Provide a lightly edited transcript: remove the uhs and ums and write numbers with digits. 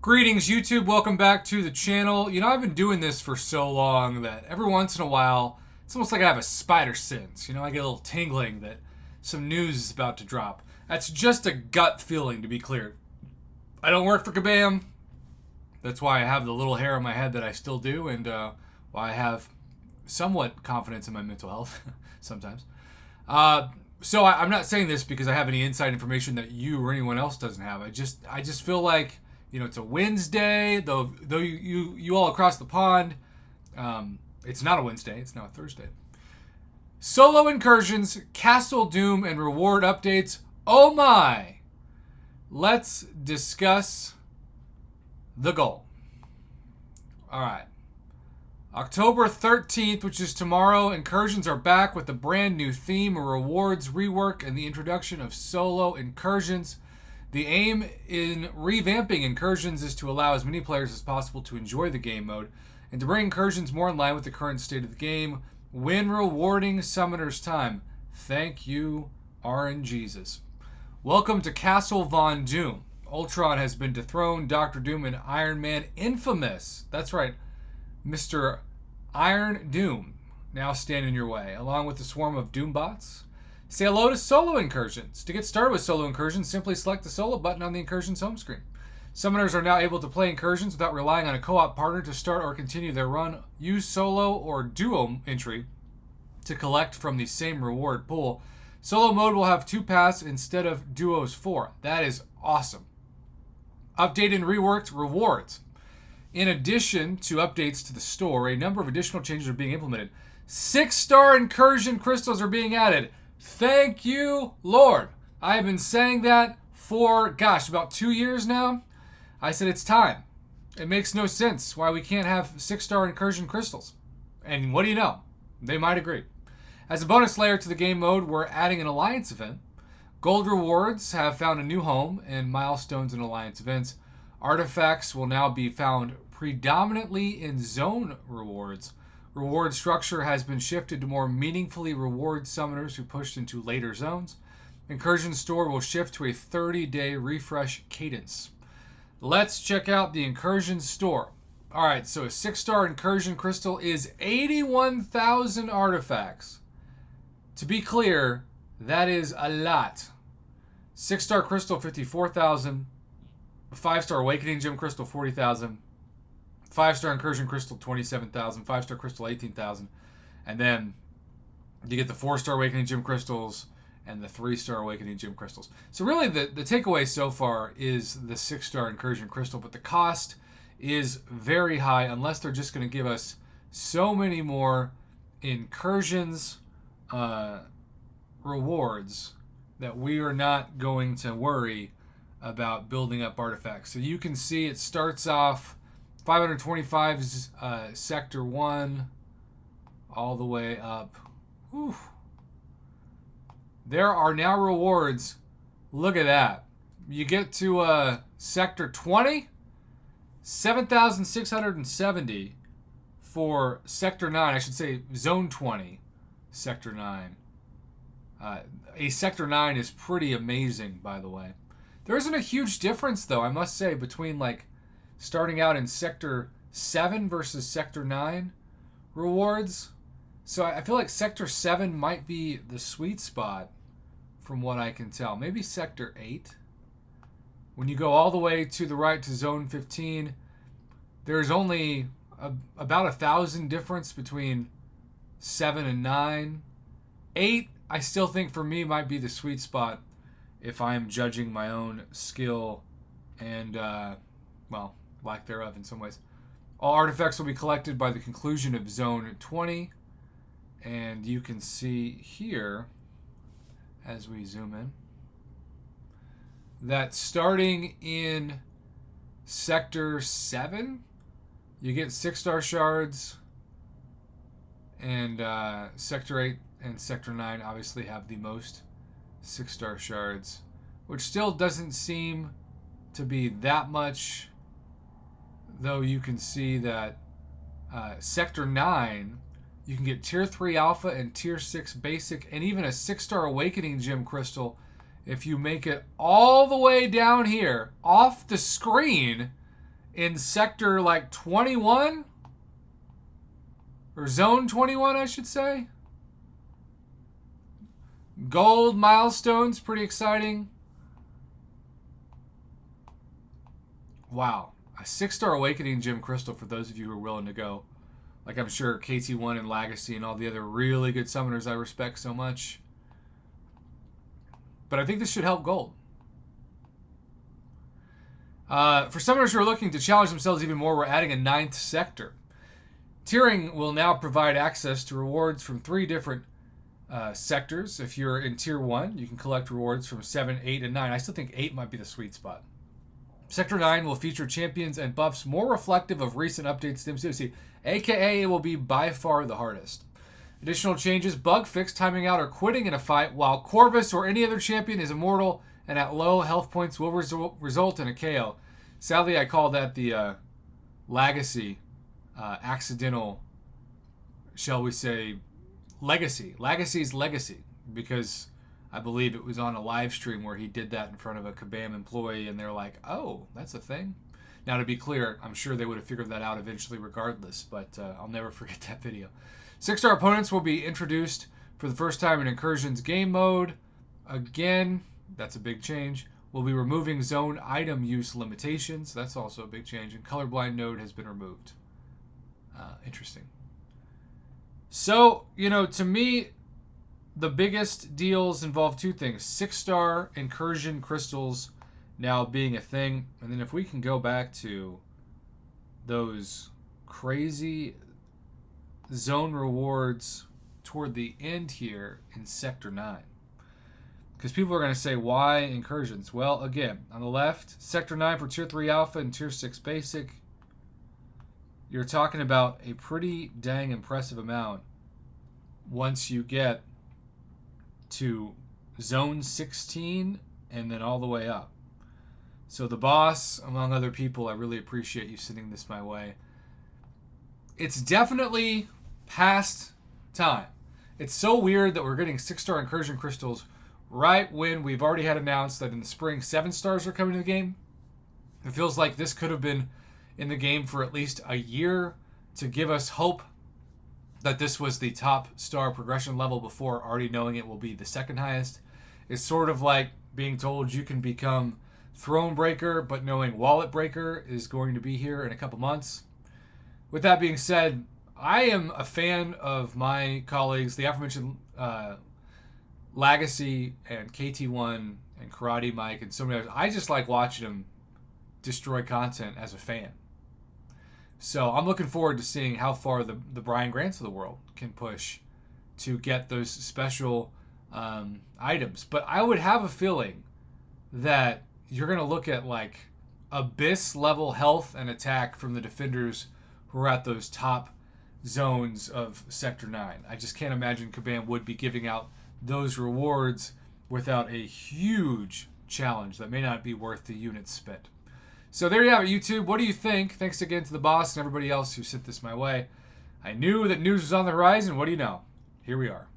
Greetings, YouTube. Welcome back to the channel. You know, I've been doing this for so long that every once in a while, it's almost like I have a spider sense. You know, I get a little tingling that some news is about to drop. That's just a gut feeling, to be clear. I don't work for Kabam. That's why I have the little hair on my head that I still do, and why I have somewhat confidence in my mental health sometimes. So I'm not saying this because I have any inside information that you or anyone else doesn't have. I just feel like, you know, it's a Wednesday, though you all across the pond, it's not a Wednesday, it's now a Thursday. Solo incursions, Castle Doom, and reward updates. Oh my! Let's discuss the goal. Alright. October 13th, which is tomorrow, Incursions are back with a brand new theme, a rewards rework, and the introduction of solo incursions. The aim in revamping Incursions is to allow as many players as possible to enjoy the game mode, and to bring Incursions more in line with the current state of the game when rewarding Summoner's Time. Thank you, RNGesus. Welcome to Castle Von Doom. Ultron has been dethroned, Dr. Doom and Iron Man infamous. That's right, Mr. Iron Doom now stand in your way, along with a swarm of Doombots. Say hello to solo incursions. To get started with solo incursions, simply select the solo button on the Incursions home screen. Summoners are now able to play incursions without relying on a co-op partner to start or continue their run. Use solo or duo entry to collect from the same reward pool. Solo mode will have 2 paths instead of duos 4. That is awesome. Updated and reworked rewards. In addition to updates to the store, a number of additional changes are being implemented. 6-star incursion crystals are being added. Thank you, Lord. I have been saying that for, about 2 years now. I said it's time. It makes no sense why we can't have 6-star incursion crystals. And what do you know? They might agree. As a bonus layer to the game mode, we're adding an alliance event. Gold rewards have found a new home in milestones and alliance events. Artifacts will now be found predominantly in zone rewards. Reward structure has been shifted to more meaningfully reward summoners who pushed into later zones. Incursion store will shift to a 30-day refresh cadence. Let's check out the Incursion store. Alright, so a 6-star Incursion crystal is 81,000 artifacts. To be clear, that is a lot. 6-star crystal, 54,000. 5-star Awakening Gem crystal, 40,000. 5-star Incursion crystal, 27,000. 5-star crystal, 18,000. And then you get the 4-star Awakening Gem crystals and the 3-star Awakening Gem crystals. So really the takeaway so far is the 6-star Incursion crystal, but the cost is very high unless they're just going to give us so many more incursions rewards that we are not going to worry about building up artifacts. So you can see it starts off 525 Sector 1 all the way up. Whew. There are now rewards. Look at that. You get to Sector 20, 7,670 for Sector 9. I should say Zone 20, Sector 9. A Sector 9 is pretty amazing, by the way. There isn't a huge difference, though, I must say, between like starting out in Sector 7 versus Sector 9 rewards. So I feel like Sector 7 might be the sweet spot from what I can tell. Maybe Sector 8. When you go all the way to the right to Zone 15, there's only about 1,000 difference between 7 and 9. 8, I still think for me might be the sweet spot if I'm judging my own skill and, lack thereof in some ways. All artifacts will be collected by the conclusion of Zone 20. And you can see here, as we zoom in, that starting in Sector 7, you get 6-star shards. And Sector 8 and Sector 9 obviously have the most 6-star shards, which still doesn't seem to be that much, though you can see that Sector 9, you can get Tier 3 Alpha and Tier 6 Basic, and even a 6-star Awakening Gem Crystal if you make it all the way down here, off the screen, in sector like 21 or zone 21, I should say. Gold milestones, pretty exciting. Wow. A 6-star Awakening Gem Crystal for those of you who are willing to go. Like I'm sure KT1 and Legacy and all the other really good summoners I respect so much. But I think this should help gold. For summoners who are looking to challenge themselves even more, we're adding a 9th sector. Tiering will now provide access to rewards from 3 different sectors. If you're in Tier 1, you can collect rewards from 7, 8, and 9. I still think 8 might be the sweet spot. Sector 9 will feature champions and buffs more reflective of recent updates to MCOC, aka it will be by far the hardest. Additional changes: bug fix, timing out, or quitting in a fight while Corvus or any other champion is immortal and at low health points will result in a KO. Sadly, I call that the Legacy accidental, shall we say, legacy. Legacy's legacy, because I believe it was on a live stream where he did that in front of a Kabam employee, and they're like, oh, that's a thing? Now, to be clear, I'm sure they would have figured that out eventually regardless, but I'll never forget that video. 6-star opponents will be introduced for the first time in Incursion's game mode. Again, that's a big change. We'll be removing zone item use limitations. That's also a big change. And colorblind node has been removed. Interesting. So, to me, the biggest deals involve 2 things. 6-star Incursion crystals now being a thing. And then if we can go back to those crazy zone rewards toward the end here in Sector 9. Because people are going to say, why Incursions? Well, again, on the left, Sector 9 for Tier 3 Alpha and Tier 6 Basic. You're talking about a pretty dang impressive amount once you get to Zone 16 and then all the way up. So the boss, among other people, I really appreciate you sending this my way. It's definitely past time. It's so weird that we're getting 6-star Incursion crystals right when we've already had announced that in the spring 7 stars are coming to the game. It feels like this could have been in the game for at least a year to give us hope that this was the top star progression level before already knowing it will be the second highest. It's sort of like being told you can become Throne Breaker, but knowing Wallet Breaker is going to be here in a couple months. With that being said, I am a fan of my colleagues, the aforementioned Legacy and KT1 and Karate Mike and so many others. I just like watching them destroy content as a fan. So I'm looking forward to seeing how far the Brian Grants of the world can push to get those special items. But I would have a feeling that you're going to look at like Abyss level health and attack from the defenders who are at those top zones of Sector 9. I just can't imagine Kabam would be giving out those rewards without a huge challenge that may not be worth the units spent. So there you have it, YouTube. What do you think? Thanks again to the boss and everybody else who sent this my way. I knew that news was on the horizon. What do you know? Here we are.